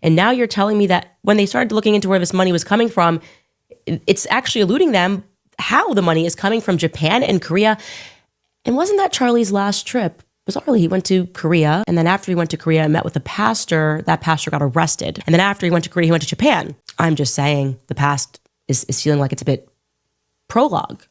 And now you're telling me that when they started looking into where this money was coming from, it's actually eluding them how the money is coming from Japan and Korea. And wasn't that Charlie's last trip? Bizarrely, he went to Korea, and then after he went to Korea and met with a pastor, that pastor got arrested. And then after he went to Korea, he went to Japan. I'm just saying the past is feeling like it's a bit prologue.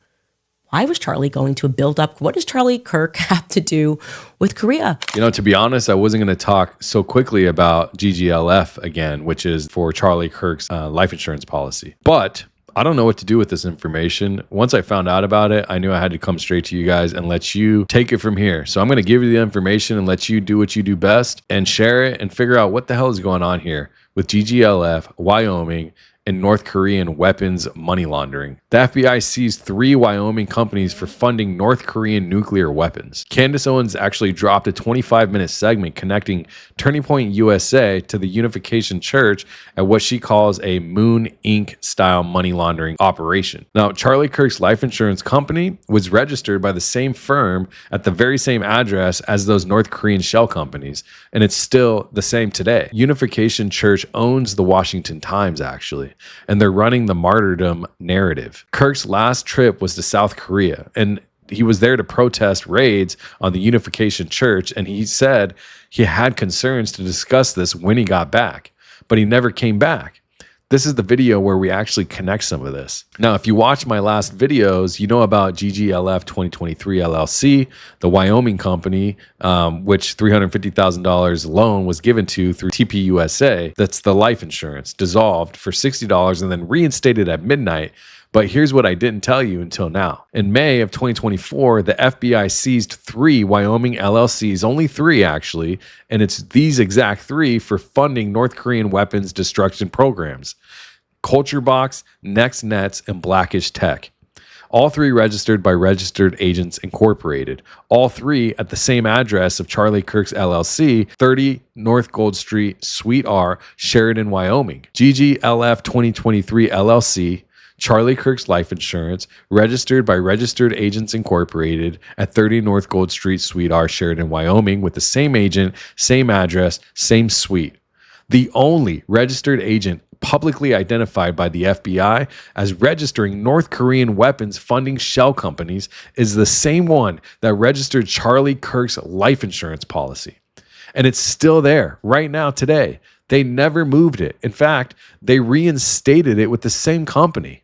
Why was Charlie going to build up? What does Charlie Kirk have to do with Korea? To be honest, I wasn't going to talk so quickly about GGLF again, which is for Charlie Kirk's life insurance policy. But I don't know what to do with this information. Once I found out about it, I knew I had to come straight to you guys and let you take it from here. So I'm going to give you the information and let you do what you do best and share it and figure out what the hell is going on here with GGLF, Wyoming, and North Korean weapons money laundering. The FBI seized 3 Wyoming companies for funding North Korean nuclear weapons. Candace Owens actually dropped a 25-minute segment connecting Turning Point USA to the Unification Church at what she calls a Moon Inc. style money laundering operation. Now, Charlie Kirk's life insurance company was registered by the same firm at the very same address as those North Korean shell companies, and it's still the same today. Unification Church owns the Washington Times, actually, and they're running the martyrdom narrative. Kirk's last trip was to South Korea, and he was there to protest raids on the Unification Church, and he said he had concerns to discuss this when he got back, but he never came back. This is the video where we actually connect some of this. Now, if you watch my last videos, you know about GGLF 2023 LLC, the Wyoming company, which $350,000 loan was given to through TPUSA. That's the life insurance, dissolved for $60 and then reinstated at midnight. But here's what I didn't tell you until now. In May of 2024, the FBI seized 3 Wyoming LLCs, only 3 actually, and it's these exact 3 for funding North Korean weapons destruction programs: Culture Box, Next Nets, and Blackish Tech. All 3 registered by Registered Agents Incorporated. All 3 at the same address of Charlie Kirk's LLC, 30 North Gould Street, Suite R, Sheridan, Wyoming. GGLF 2023 LLC, Charlie Kirk's life insurance, registered by Registered Agents Incorporated at 30 North Gould Street, Suite R, Sheridan, Wyoming, with the same agent, same address, same suite. The only registered agent publicly identified by the FBI as registering North Korean weapons funding shell companies is the same one that registered Charlie Kirk's life insurance policy. And it's still there right now today. They never moved it. In fact, they reinstated it with the same company.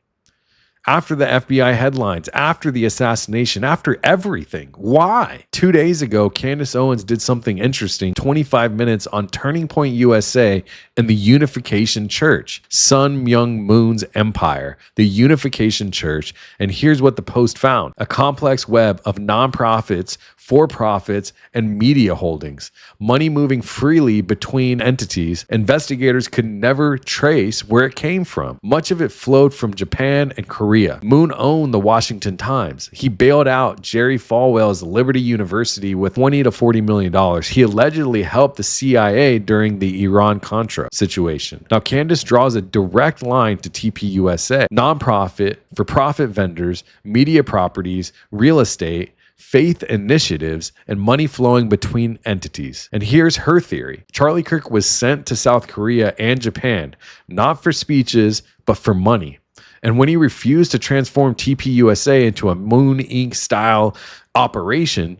After the FBI headlines, after the assassination, after everything. Why? 2 days ago, Candace Owens did something interesting, 25 minutes on Turning Point USA and the Unification Church, Sun Myung Moon's empire, the Unification Church. And here's what the post found: a complex web of nonprofits, for-profits, and media holdings, money moving freely between entities. Investigators could never trace where it came from. Much of it flowed from Japan and Korea. Moon owned the Washington Times. He bailed out Jerry Falwell's Liberty University with $20 to $40 million. He allegedly helped the CIA during the Iran-Contra situation. Now, Candace draws a direct line to TPUSA, nonprofit, for-profit vendors, media properties, real estate, faith initiatives, and money flowing between entities. And here's her theory. Charlie Kirk was sent to South Korea and Japan, not for speeches, but for money. And when he refused to transform TPUSA into a Moon Inc. style operation,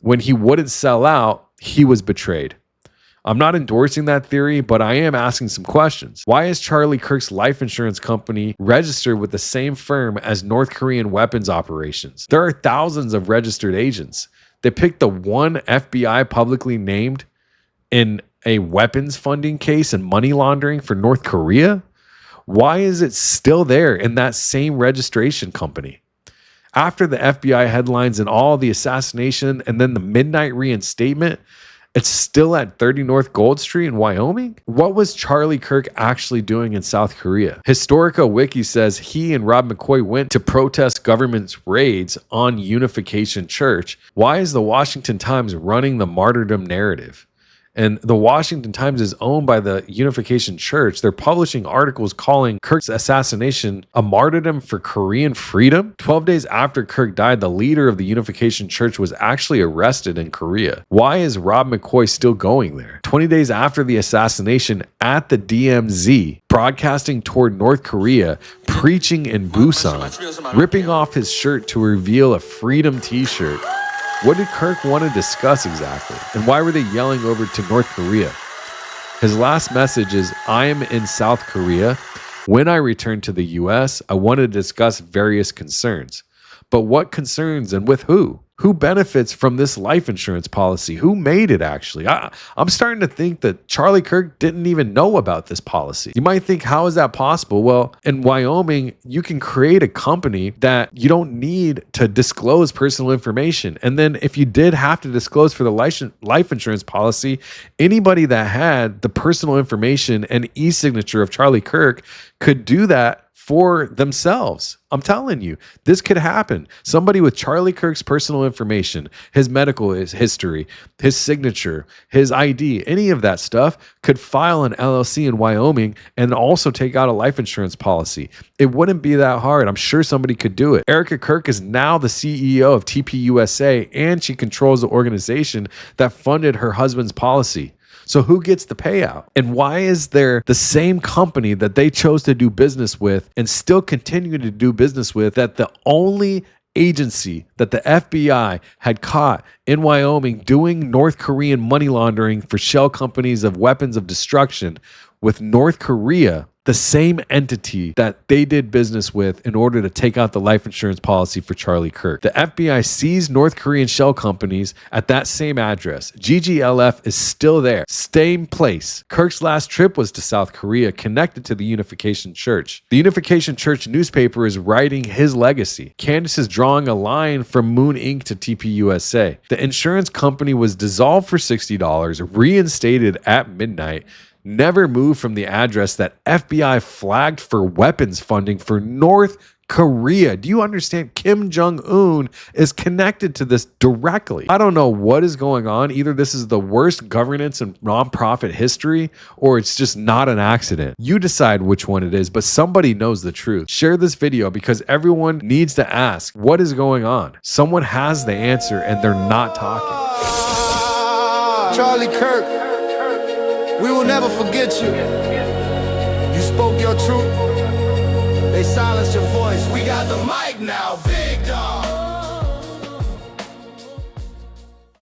when he wouldn't sell out, he was betrayed. I'm not endorsing that theory, but I am asking some questions. Why is Charlie Kirk's life insurance company registered with the same firm as North Korean weapons operations? There are thousands of registered agents. They picked the one FBI publicly named in a weapons funding case and money laundering for North Korea? Why is it still there in that same registration company? After the FBI headlines and all the assassination and then the midnight reinstatement, it's still at 30 North Gould Street in Wyoming? What was Charlie Kirk actually doing in South Korea? Historica Wiki says he and Rob McCoy went to protest government's raids on Unification Church. Why is the Washington Times running the martyrdom narrative? And the Washington Times is owned by the Unification Church. They're publishing articles calling Kirk's assassination a martyrdom for Korean freedom. 12 days after Kirk died, the leader of the Unification Church was actually arrested in Korea. Why is Rob McCoy still going there? 20 days after the assassination at the DMZ, broadcasting toward North Korea, preaching in Busan, ripping off his shirt to reveal a freedom t-shirt. What did Kirk want to discuss exactly? And why were they yelling over to North Korea? His last message is, I am in South Korea. When I return to the US, I want to discuss various concerns. But what concerns and with who? Who benefits from this life insurance policy? Who made it actually? I'm starting to think that Charlie Kirk didn't even know about this policy. You might think, how is that possible? Well, in Wyoming, you can create a company that you don't need to disclose personal information. And then if you did have to disclose for the life insurance policy, anybody that had the personal information and e-signature of Charlie Kirk could do that for themselves. I'm telling you, this could happen. Somebody with Charlie Kirk's personal information, his medical history, his signature, his ID, any of that stuff could file an LLC in Wyoming and also take out a life insurance policy. It wouldn't be that hard. I'm sure somebody could do it. Erica Kirk is now the CEO of TPUSA, and she controls the organization that funded her husband's policy. So who gets the payout? And why is there the same company that they chose to do business with and still continue to do business with, that the only agency that the FBI had caught in Wyoming doing North Korean money laundering for shell companies of weapons of destruction with North Korea, the same entity that they did business with in order to take out the life insurance policy for Charlie Kirk. The FBI seized North Korean shell companies at that same address. GGLF is still there, same place. Kirk's last trip was to South Korea, connected to the Unification Church. The Unification Church newspaper is writing his legacy. Candace is drawing a line from Moon Inc. to TPUSA. The insurance company was dissolved for $60, reinstated at midnight, never moved from the address that FBI flagged for weapons funding for North Korea. Do you understand? Kim Jong-un is connected to this directly. I don't know what is going on. Either this is the worst governance in nonprofit history, or it's just not an accident. You decide which one it is, but somebody knows the truth. Share this video because everyone needs to ask, what is going on? Someone has the answer and they're not talking. Charlie Kirk, we will never forget you. You spoke your truth. They silenced your voice. We got the mic now, big dog.